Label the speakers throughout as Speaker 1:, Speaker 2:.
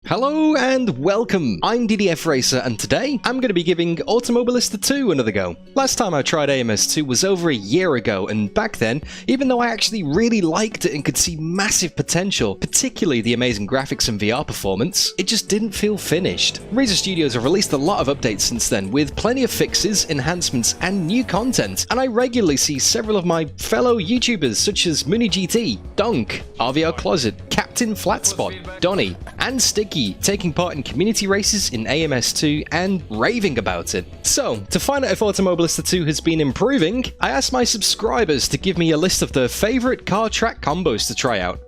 Speaker 1: Hello and welcome, I'm DDF Racer and today I'm going to be giving Automobilista 2 another go. Last time I tried AMS2 was over a year ago, and back then, even though I actually really liked it and could see massive potential, particularly the amazing graphics and VR performance, it just didn't feel finished. Reiza Studios have released a lot of updates since then, with plenty of fixes, enhancements and new content, and I regularly see several of my fellow YouTubers such as MuniGT, Donk, RVR Closet, Captain Flatspot, Donny, and Sticky taking part in community races in AMS2 and raving about it. So, to find out if Automobilista 2 has been improving, I asked my subscribers to give me a list of their favourite car track combos to try out.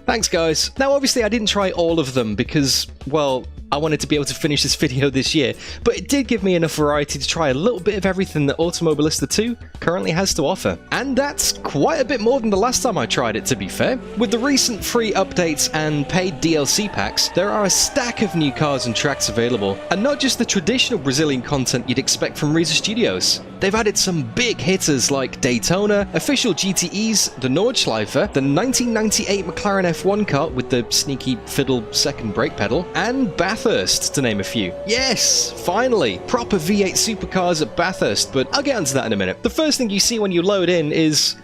Speaker 1: Thanks guys. Now obviously I didn't try all of them because, well, I wanted to be able to finish this video this year, but it did give me enough variety to try a little bit of everything that Automobilista 2 currently has to offer. And that's quite a bit more than the last time I tried it, to be fair. With the recent free updates and paid DLC packs, there are a stack of new cars and tracks available, and not just the traditional Brazilian content you'd expect from Reiza Studios. They've added some big hitters like Daytona, official GTEs, the Nordschleifer, the 1998 McLaren F1 car with the sneaky fiddle second brake pedal, and Bathurst, to name a few. Yes, finally, proper V8 supercars at Bathurst, but I'll get onto that in a minute. The first thing you see when you load in is,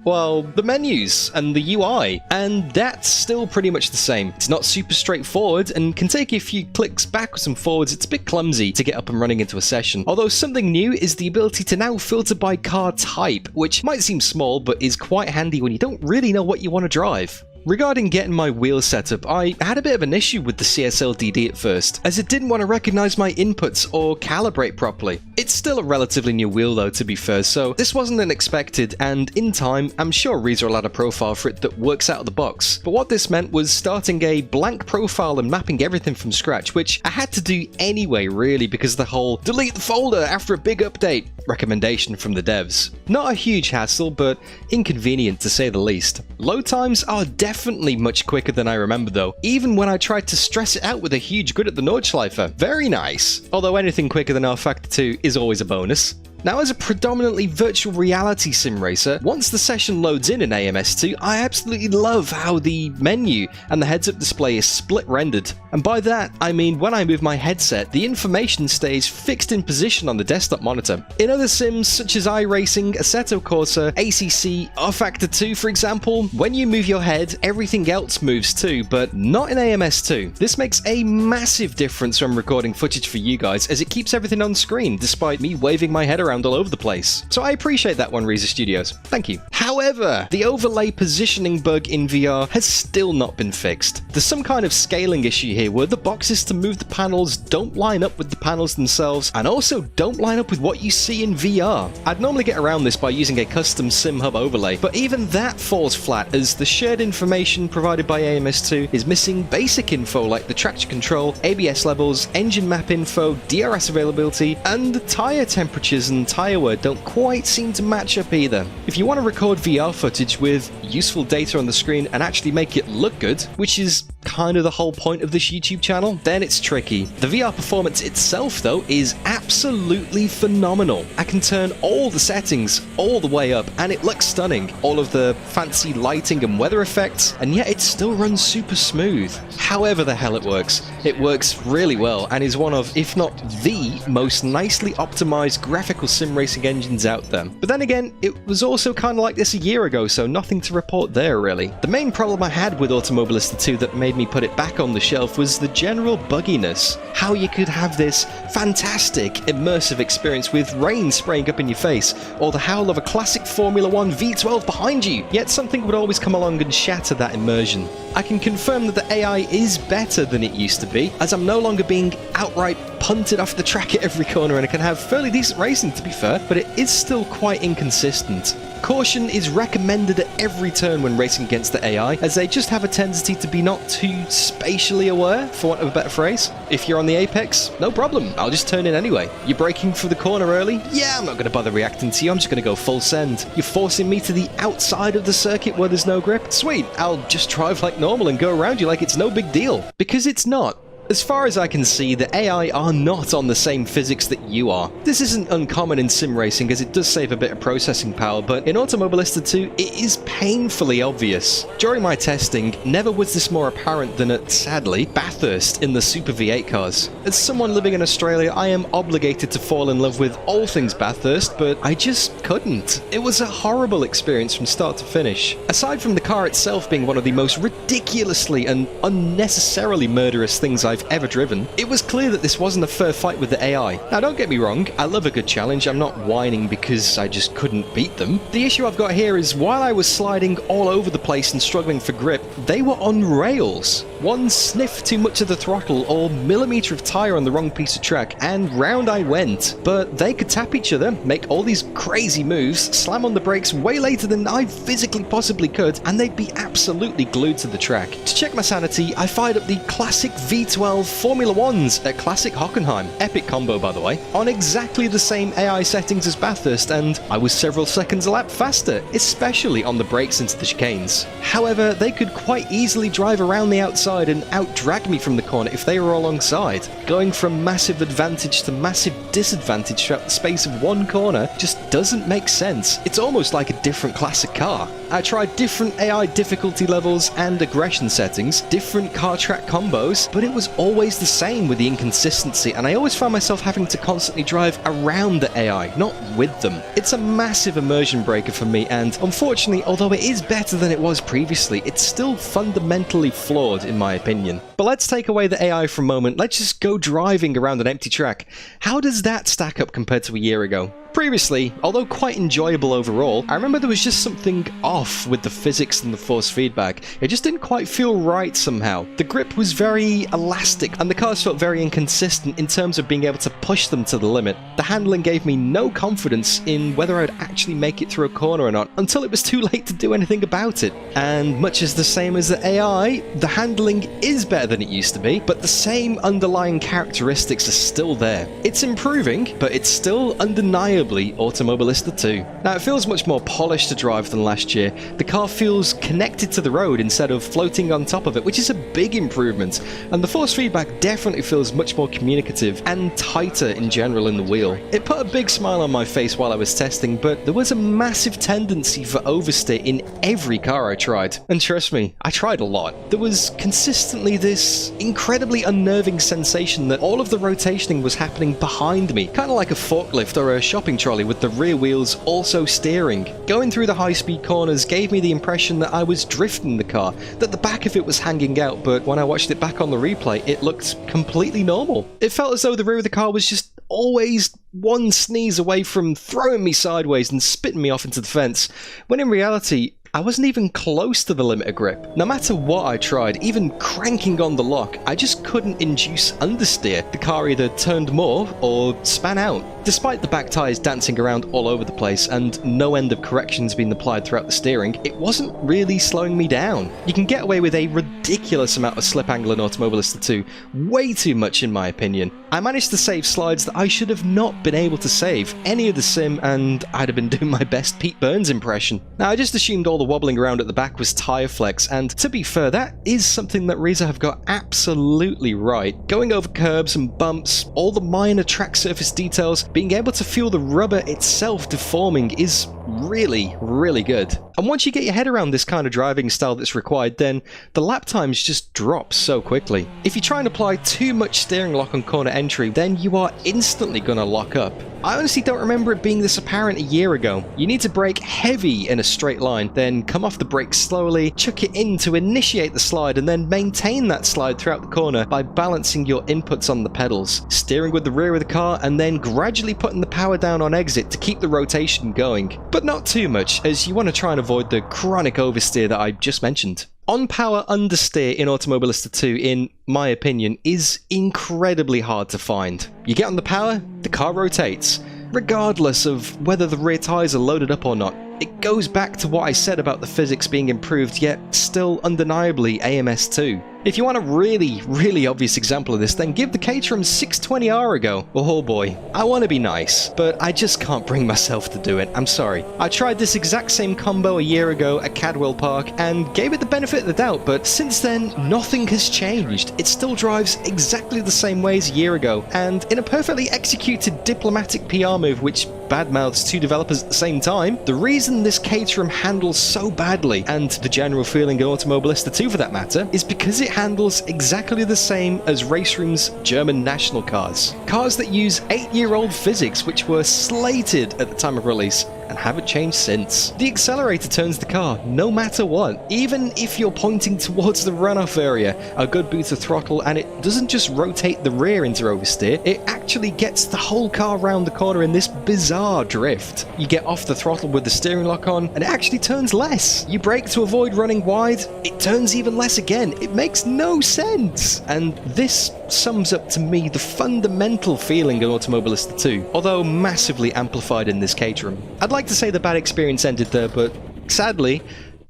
Speaker 1: well, the menus and the UI, and that's still pretty much the same. It's not super straightforward and can take you a few clicks backwards and forwards. It's a bit clumsy to get up and running into a session. Although something new is the ability to now filter by car type, which might seem small but is quite handy when you don't really know what you want to drive. Regarding getting my wheel set up, I had a bit of an issue with the CSL-DD at first, as it didn't want to recognize my inputs or calibrate properly. It's still a relatively new wheel though, to be fair, so this wasn't unexpected, and in time, I'm sure Reiza will add a profile for it that works out of the box. But what this meant was starting a blank profile and mapping everything from scratch, which I had to do anyway, really, because of the whole delete the folder after a big update recommendation from the devs. Not a huge hassle, but inconvenient to say the least. Load times are definitely much quicker than I remember though, even when I tried to stress it out with a huge grid at the Nordschleifer. Very nice. Although anything quicker than R-Factor 2 is always a bonus. Now, as a predominantly virtual reality sim racer, once the session loads in AMS2, I absolutely love how the menu and the heads-up display is split rendered. And by that, I mean when I move my headset, the information stays fixed in position on the desktop monitor. In other sims such as iRacing, Assetto Corsa, ACC, R-Factor 2 for example, when you move your head, everything else moves too, but not in AMS2. This makes a massive difference when recording footage for you guys, as it keeps everything on screen, despite me waving my head around all over the place. So I appreciate that one, Reiza Studios. Thank you. However, the overlay positioning bug in VR has still not been fixed. There's some kind of scaling issue here where the boxes to move the panels don't line up with the panels themselves, and also don't line up with what you see in VR. I'd normally get around this by using a custom sim hub overlay, but even that falls flat as the shared information provided by AMS2 is missing basic info like the traction control, ABS levels, engine map info, DRS availability, and the tire temperatures and tire wear don't quite seem to match up either. If you want to record VR footage with useful data on the screen and actually make it look good, which is kind of the whole point of this YouTube channel, then it's tricky. The VR performance itself though is absolutely phenomenal. I can turn all the settings all the way up and it looks stunning. All of the fancy lighting and weather effects, and yet it still runs super smooth. However the hell it works really well and is one of, if not the most nicely optimized graphical sim racing engines out there. But then again, it was also kind of like this a year ago, so nothing to report there really. The main problem I had with Automobilista 2 that made me put it back on the shelf was the general bugginess. How you could have this fantastic immersive experience with rain spraying up in your face, or the howl of a classic Formula 1 V12 behind you, yet something would always come along and shatter that immersion. I can confirm that the AI is better than it used to be, as I'm no longer being outright punted off the track at every corner, and it can have fairly decent racing to be fair, but it is still quite inconsistent. Caution is recommended at every turn when racing against the AI, as they just have a tendency to be not too spatially aware, for want of a better phrase. If you're on the apex, no problem, I'll just turn in anyway. You're braking for the corner early? Yeah, I'm not going to bother reacting to you, I'm just going to go full send. You're forcing me to the outside of the circuit where there's no grip? Sweet, I'll just drive like normal and go around you like it's no big deal. Because it's not. As far as I can see, the AI are not on the same physics that you are. This isn't uncommon in sim racing as it does save a bit of processing power, but in Automobilista 2 it is painfully obvious. During my testing, never was this more apparent than at, sadly, Bathurst in the Super V8 cars. As someone living in Australia, I am obligated to fall in love with all things Bathurst, but I just couldn't. It was a horrible experience from start to finish. Aside from the car itself being one of the most ridiculously and unnecessarily murderous things I've ever driven, it was clear that this wasn't a fair fight with the AI. Now don't get me wrong, I love a good challenge, I'm not whining because I just couldn't beat them. The issue I've got here is while I was sliding all over the place and struggling for grip, they were on rails. One sniff too much of the throttle or millimetre of tyre on the wrong piece of track and round I went. But they could tap each other, make all these crazy moves, slam on the brakes way later than I physically possibly could, and they'd be absolutely glued to the track. To check my sanity, I fired up the classic V12 Formula 1s at Classic Hockenheim, epic combo by the way, on exactly the same AI settings as Bathurst, and I was several seconds a lap faster, especially on the brakes into the chicanes. However, they could quite easily drive around the outside and out-drag me from the corner if they were alongside. Going from massive advantage to massive disadvantage throughout the space of one corner just doesn't make sense. It's almost like a different classic car. I tried different AI difficulty levels and aggression settings, different car track combos, but it was always the same with the inconsistency, and I always found myself having to constantly drive around the AI, not with them. It's a massive immersion breaker for me, and unfortunately, although it is better than it was previously, it's still fundamentally flawed in my opinion. But let's take away the AI for a moment, let's just go driving around an empty track. How does that stack up compared to a year ago? Previously, although quite enjoyable overall, I remember there was just something off with the physics and the force feedback. It just didn't quite feel right somehow. The grip was very elastic and the cars felt very inconsistent in terms of being able to push them to the limit. The handling gave me no confidence in whether I'd actually make it through a corner or not until it was too late to do anything about it. And much as the same as the AI, the handling is better than it used to be, but the same underlying characteristics are still there. It's improving, but it's still undeniable Automobilista 2. Now it feels much more polished to drive than last year. The car feels connected to the road instead of floating on top of it, which is a big improvement, and the force feedback definitely feels much more communicative and tighter in general in the wheel. It put a big smile on my face while I was testing, but there was a massive tendency for oversteer in every car I tried. And trust me, I tried a lot. There was consistently this incredibly unnerving sensation that all of the rotationing was happening behind me, kind of like a forklift or a shopping trolley with the rear wheels also steering. Going through the high-speed corners gave me the impression that I was drifting the car, that the back of it was hanging out, but when I watched it back on the replay, it looked completely normal. It felt as though the rear of the car was just always one sneeze away from throwing me sideways and spitting me off into the fence, when in reality, I wasn't even close to the limit of grip. No matter what I tried, even cranking on the lock, I just couldn't induce understeer. The car either turned more or span out. Despite the back tyres dancing around all over the place and no end of corrections being applied throughout the steering, it wasn't really slowing me down. You can get away with a ridiculous amount of slip angle in Automobilista 2, way too much in my opinion. I managed to save slides that I should have not been able to save any of the sim, and I'd have been doing my best Pete Burns impression. Now I just assumed all the wobbling around at the back was tyre flex, and to be fair, that is something that Reiza have got absolutely right. Going over curbs and bumps, all the minor track surface details, being able to feel the rubber itself deforming is really, really good. And once you get your head around this kind of driving style that's required, then the lap times just drop so quickly. If you try and apply too much steering lock on corner entry, then you are instantly gonna lock up. I honestly don't remember it being this apparent a year ago. You need to brake heavy in a straight line, then come off the brakes slowly, chuck it in to initiate the slide, and then maintain that slide throughout the corner by balancing your inputs on the pedals, steering with the rear of the car, and then gradually putting the power down on exit to keep the rotation going. But not too much, as you want to try and avoid the chronic oversteer that I just mentioned. On-power understeer in Automobilista 2, in my opinion, is incredibly hard to find. You get on the power, the car rotates, regardless of whether the rear tyres are loaded up or not. It goes back to what I said about the physics being improved, yet still undeniably AMS2. If you want a really, really obvious example of this, then give the Caterham 620R a go. Oh boy, I want to be nice, but I just can't bring myself to do it. I'm sorry. I tried this exact same combo a year ago at Cadwell Park and gave it the benefit of the doubt, but since then, nothing has changed. It still drives exactly the same way as a year ago, and in a perfectly executed diplomatic PR move which badmouths two developers at the same time, the reason this Caterham handles so badly, and the general feeling in Automobilista 2 for that matter, is because it handles exactly the same as Raceroom's German national cars. Cars that use 8-year-old physics which were slated at the time of release and haven't changed since. The accelerator turns the car no matter what. Even if you're pointing towards the runoff area, a good boot of throttle, and it doesn't just rotate the rear into oversteer, it actually gets the whole car round the corner in this bizarre drift. You get off the throttle with the steering lock on, and it actually turns less. You brake to avoid running wide, it turns even less again. It makes no sense. And this sums up to me the fundamental feeling of Automobilista 2, although massively amplified in this Caterham. I'd like to say the bad experience ended there, but sadly,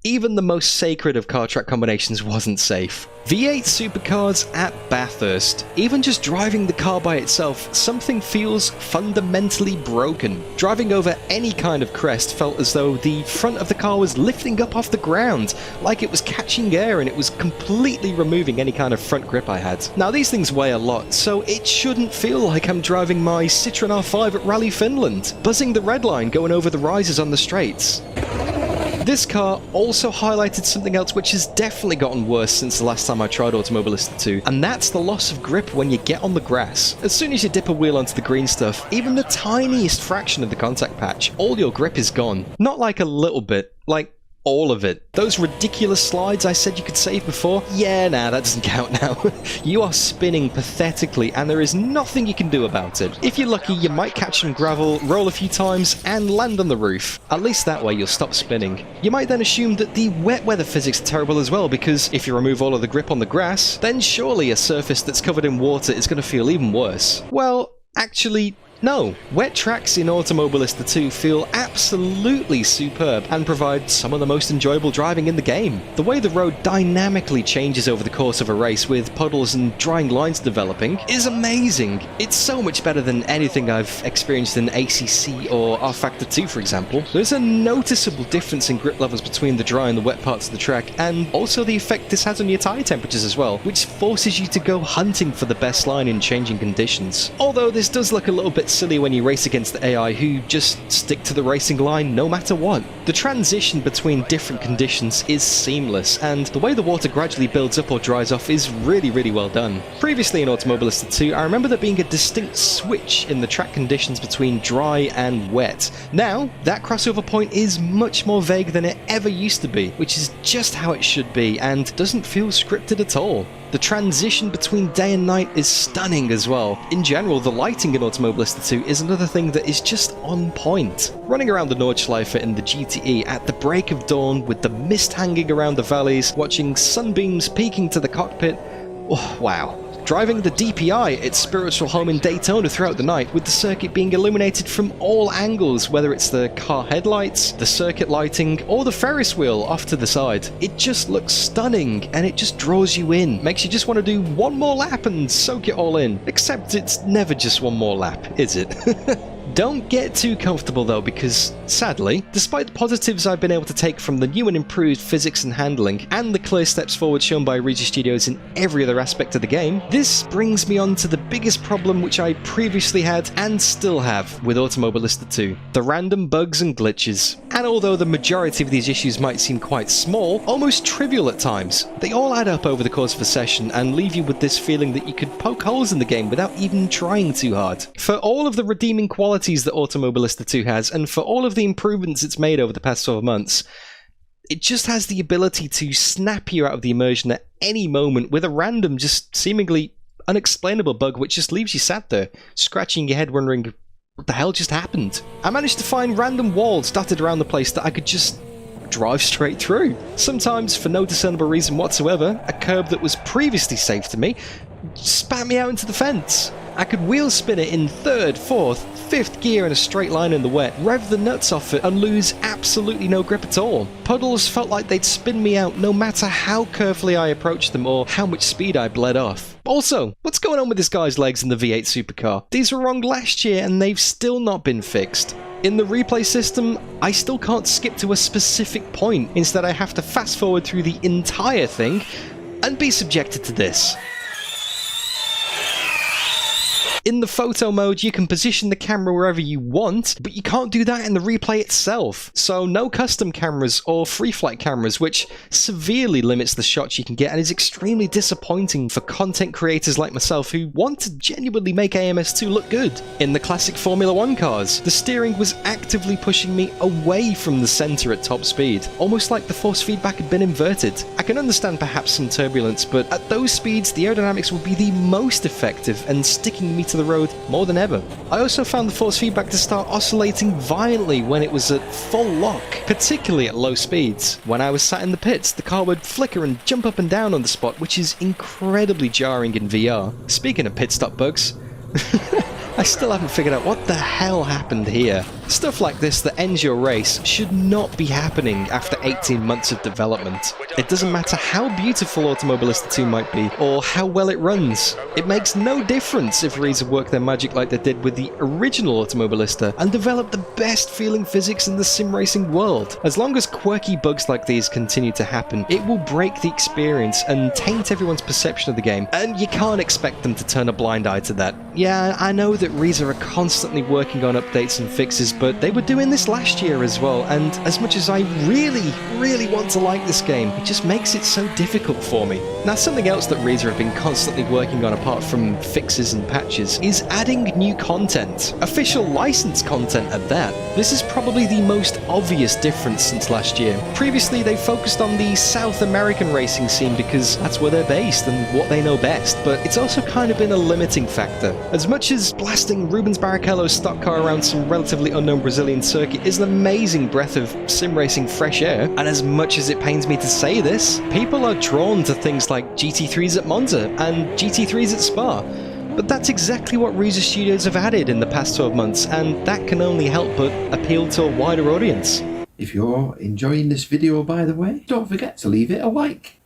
Speaker 1: even the most sacred of car track combinations wasn't safe. V8 supercars at Bathurst. Even just driving the car by itself, something feels fundamentally broken. Driving over any kind of crest felt as though the front of the car was lifting up off the ground, like it was catching air and it was completely removing any kind of front grip I had. Now these things weigh a lot, so it shouldn't feel like I'm driving my Citroen R5 at Rally Finland, buzzing the red line going over the rises on the straights. This car also highlighted something else which has definitely gotten worse since the last time I tried Automobilista 2, and that's the loss of grip when you get on the grass. As soon as you dip a wheel onto the green stuff, even the tiniest fraction of the contact patch, all your grip is gone. Not like a little bit, like all of it. Those ridiculous slides I said you could save before? Yeah, nah, that doesn't count now. You are spinning pathetically and there is nothing you can do about it. If you're lucky, you might catch some gravel, roll a few times, and land on the roof. At least that way you'll stop spinning. You might then assume that the wet weather physics are terrible as well, because if you remove all of the grip on the grass, then surely a surface that's covered in water is going to feel even worse. Well, actually, no. Wet tracks in Automobilista 2 feel absolutely superb and provide some of the most enjoyable driving in the game. The way the road dynamically changes over the course of a race with puddles and drying lines developing is amazing. It's so much better than anything I've experienced in ACC or R-Factor 2, for example. There's a noticeable difference in grip levels between the dry and the wet parts of the track, and also the effect this has on your tyre temperatures as well, which forces you to go hunting for the best line in changing conditions. Although this does look a little bit silly when you race against the AI who just stick to the racing line no matter what. The transition between different conditions is seamless, and the way the water gradually builds up or dries off is really, really well done. Previously in Automobilista 2, I remember there being a distinct switch in the track conditions between dry and wet. Now, that crossover point is much more vague than it ever used to be, which is just how it should be, and doesn't feel scripted at all. The transition between day and night is stunning as well. In general, the lighting in Automobilista 2 is another thing that is just on point. Running around the Nordschleife in the GTE at the break of dawn with the mist hanging around the valleys, watching sunbeams peeking to the cockpit, oh, wow. Driving the DPI, its spiritual home in Daytona throughout the night, with the circuit being illuminated from all angles, whether it's the car headlights, the circuit lighting, or the Ferris wheel off to the side. It just looks stunning, and it just draws you in. Makes you just want to do one more lap and soak it all in. Except it's never just one more lap, is it? Don't get too comfortable though, because sadly, despite the positives I've been able to take from the new and improved physics and handling, and the clear steps forward shown by Reiza Studios in every other aspect of the game, this brings me on to the biggest problem which I previously had and still have with Automobilista 2, the random bugs and glitches. And although the majority of these issues might seem quite small, almost trivial at times, they all add up over the course of a session and leave you with this feeling that you could poke holes in the game without even trying too hard. For all of the redeeming qualities that Automobilista 2 has, and for all of the improvements it's made over the past 12 months, it just has the ability to snap you out of the immersion at any moment with a random, just seemingly unexplainable bug which just leaves you sat there, scratching your head wondering what the hell just happened. I managed to find random walls dotted around the place that I could just drive straight through. Sometimes, for no discernible reason whatsoever, a curb that was previously safe to me spat me out into the fence. I could wheel spin it in 3rd, 4th, 5th gear in a straight line in the wet, rev the nuts off it and lose absolutely no grip at all. Puddles felt like they'd spin me out no matter how carefully I approached them or how much speed I bled off. Also, what's going on with this guy's legs in the V8 supercar? These were wrong last year and they've still not been fixed. In the replay system, I still can't skip to a specific point. Instead, I have to fast forward through the entire thing and be subjected to this. In the photo mode, you can position the camera wherever you want, but you can't do that in the replay itself. So no custom cameras or free flight cameras, which severely limits the shots you can get and is extremely disappointing for content creators like myself who want to genuinely make AMS2 look good. In the classic Formula 1 cars, the steering was actively pushing me away from the center at top speed, almost like the force feedback had been inverted. I can understand perhaps some turbulence, but at those speeds, the aerodynamics would be the most effective and sticking me to the road more than ever. I also found the force feedback to start oscillating violently when it was at full lock, particularly at low speeds. When I was sat in the pits, the car would flicker and jump up and down on the spot, which is incredibly jarring in VR. Speaking of pit stop bugs, I still haven't figured out what the hell happened here. Stuff like this that ends your race should not be happening after 18 months of development. It doesn't matter how beautiful Automobilista 2 might be, or how well it runs. It makes no difference if Reiza worked their magic like they did with the original Automobilista and developed the best feeling physics in the sim racing world. As long as quirky bugs like these continue to happen, it will break the experience and taint everyone's perception of the game, and you can't expect them to turn a blind eye to that. Yeah, I know that Reiza are constantly working on updates and fixes, but they were doing this last year as well, and as much as I really want to like this game, it just makes it so difficult for me. Now, something else that Reiza have been constantly working on apart from fixes and patches is adding new content. Official licensed content at that. This is probably the most obvious difference since last year. Previously, they focused on the South American racing scene because that's where they're based and what they know best, but it's also kind of been a limiting factor. As much as blasting Rubens Barrichello's stock car around some relatively unknown Brazilian circuit is an amazing breath of sim racing fresh air, and as much as it pains me to say this, people are drawn to things like GT3s at Monza and GT3s at Spa. But that's exactly what Reiza Studios have added in the past 12 months, and that can only help but appeal to a wider audience.
Speaker 2: If you're enjoying this video, by the way, don't forget to leave it a like.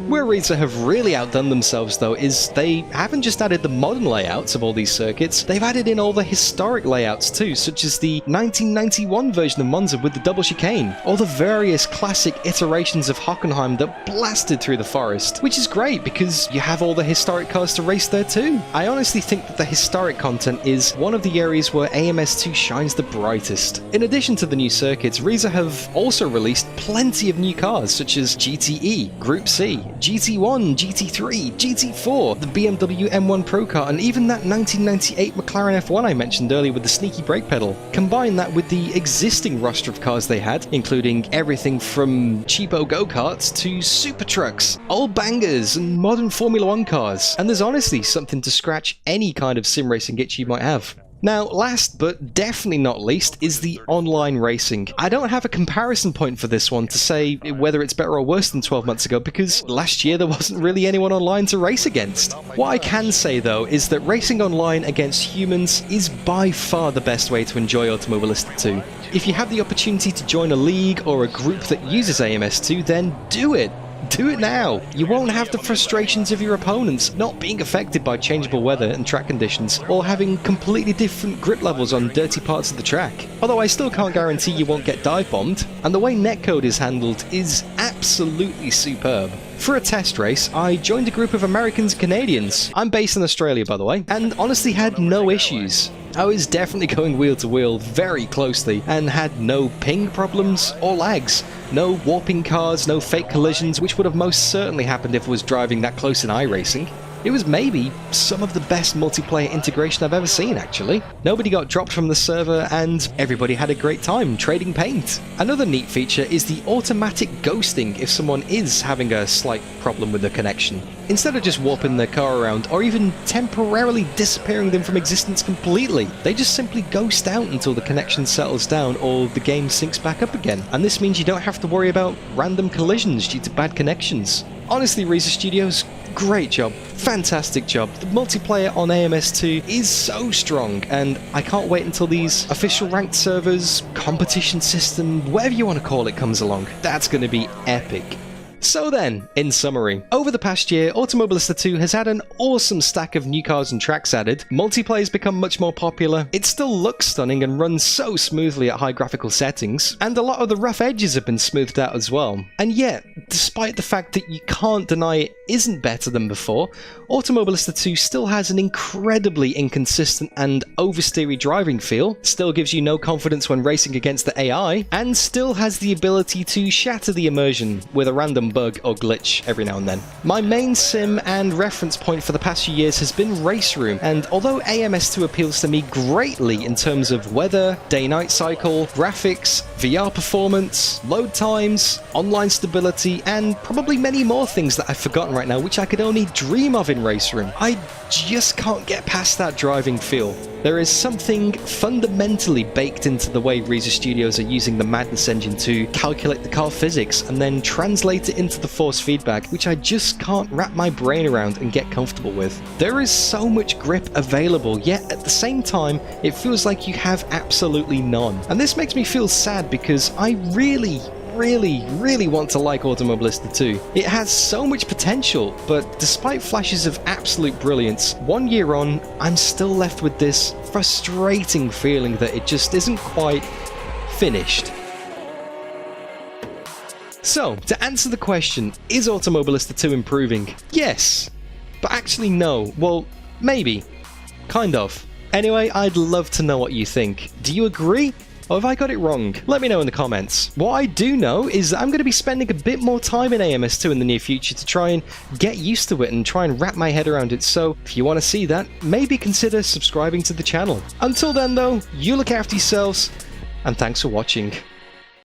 Speaker 1: Where Reiza have really outdone themselves though is they haven't just added the modern layouts of all these circuits, they've added in all the historic layouts too, such as the 1991 version of Monza with the double chicane, or the various classic iterations of Hockenheim that blasted through the forest, which is great because you have all the historic cars to race there too. I honestly think that the historic content is one of the areas where AMS2 shines the brightest. In addition to the new circuits, Reiza have also released plenty of new cars such as GTE, Group C, GT1, GT3, GT4, the BMW M1 Pro car, and even that 1998 McLaren F1 I mentioned earlier with the sneaky brake pedal. Combine that with the existing roster of cars they had, including everything from cheapo go-karts to super trucks, old bangers, and modern Formula 1 cars, and there's honestly something to scratch any kind of sim racing itch you might have. Now, last but definitely not least is the online racing. I don't have a comparison point for this one to say whether it's better or worse than 12 months ago because last year there wasn't really anyone online to race against. What I can say though is that racing online against humans is by far the best way to enjoy Automobilista 2. If you have the opportunity to join a league or a group that uses AMS2, then do it! Do it now! You won't have the frustrations of your opponents not being affected by changeable weather and track conditions, or having completely different grip levels on dirty parts of the track. Although I still can't guarantee you won't get dive bombed, and the way netcode is handled is absolutely superb. For a test race, I joined a group of Americans and Canadians. I'm based in Australia, by the way, and honestly had no issues. I was definitely going wheel to wheel very closely and had no ping problems or lags. No warping cars, no fake collisions, which would have most certainly happened if I was driving that close in iRacing. It was maybe some of the best multiplayer integration I've ever seen, actually. Nobody got dropped from the server and everybody had a great time trading paint. Another neat feature is the automatic ghosting if someone is having a slight problem with the connection. Instead of just warping their car around or even temporarily disappearing them from existence completely, they just simply ghost out until the connection settles down or the game syncs back up again. And this means you don't have to worry about random collisions due to bad connections. Honestly, Reiza Studios, great job. Fantastic job. The multiplayer on AMS2 is so strong, and I can't wait until these official ranked servers, competition system, whatever you want to call it, comes along. That's going to be epic. So then, in summary, over the past year, Automobilista 2 has had an awesome stack of new cars and tracks added, multiplayer's become much more popular, it still looks stunning and runs so smoothly at high graphical settings, and a lot of the rough edges have been smoothed out as well. And yet, despite the fact that you can't deny it isn't better than before, Automobilista 2 still has an incredibly inconsistent and oversteery driving feel, still gives you no confidence when racing against the AI, and still has the ability to shatter the immersion with a random bug or glitch every now and then. My main sim and reference point for the past few years has been Race Room, and although AMS2 appeals to me greatly in terms of weather, day-night cycle, graphics, VR performance, load times, online stability, and probably many more things that I've forgotten right now which I could only dream of in Race Room, I just can't get past that driving feel. There is something fundamentally baked into the way Reiza Studios are using the Madness engine to calculate the car physics and then translate it into the force feedback, which I just can't wrap my brain around and get comfortable with. There is so much grip available, yet at the same time, it feels like you have absolutely none. And this makes me feel sad because I really want to like Automobilista 2. It has so much potential, but despite flashes of absolute brilliance, 1 year on, I'm still left with this frustrating feeling that it just isn't quite finished. So, to answer the question, is Automobilista 2 improving? Yes, but actually no. Well, maybe. Kind of. Anyway, I'd love to know what you think. Do you agree? Or have I got it wrong? Let me know in the comments. What I do know is that I'm going to be spending a bit more time in AMS2 in the near future to try and get used to it and try and wrap my head around it, so if you want to see that, maybe consider subscribing to the channel. Until then though, you look after yourselves, and thanks for watching.